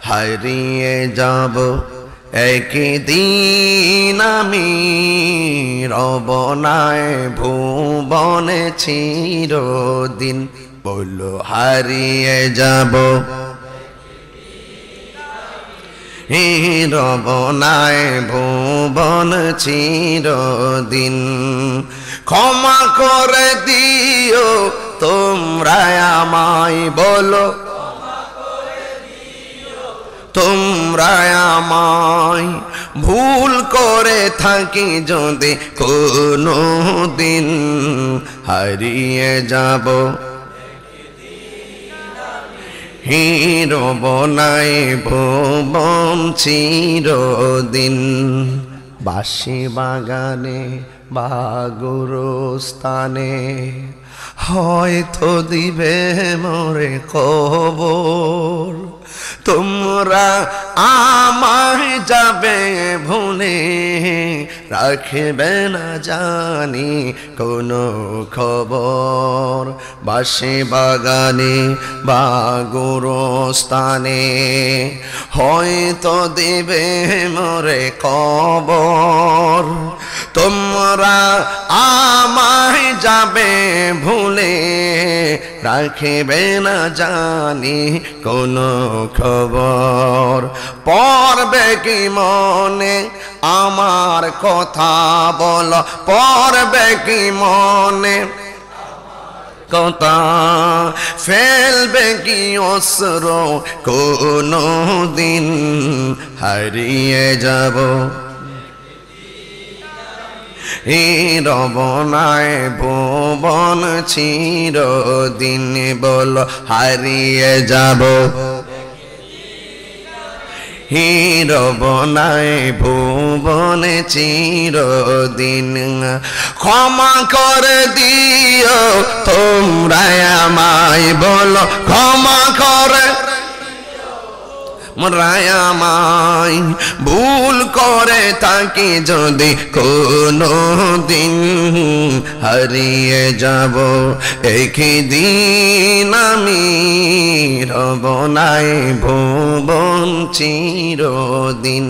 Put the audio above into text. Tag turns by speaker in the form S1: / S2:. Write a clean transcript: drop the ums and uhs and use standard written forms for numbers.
S1: হারিয়ে যাব একদিন আমি, রব নাই ভুবনে চিরদিন। বলো হারিয়ে যাব, রব নাই ভুবন চিরদিন। ক্ষমা করে দিও তোমরা আমায়, বলো তোমরা আমায়, ভুল করে থাকি যদি কোনো দিন। হারিয়ে যাব রব নাই ভুবন চিরদিন। বাঁশি বাগানে বা গোরস্থানে হয়তো দিবে মোরে কবর। তোমরা আমায় যাবে ভুলে, রাখবে না জানি কোনো খবর। বাঁশি বাগানে বা গোরস্থানে হয়তো দেবে মোরে কবর। তোমরা আমায় যাবে ভুলে, রাখবে না জানি কোনো খবর। পড়বে কি মনে আমার কথা বলো, পড়বে কি মনে কথা, ফেলবে কি অশ্রু কোনো দিন। হারিয়ে যাব রব নাই ভুবন চিরদিন। বল হারিয়ে যাব রব নাই ভুবন চিরদিন। ক্ষমা করে দিও তোমরা আমায়, বলো ক্ষমা করে আমায়, ভুল করে থাকি যদি কোনো দিন। হারিয়ে যাব একদিন আমি, রব নাই ভুবন চিরদিন।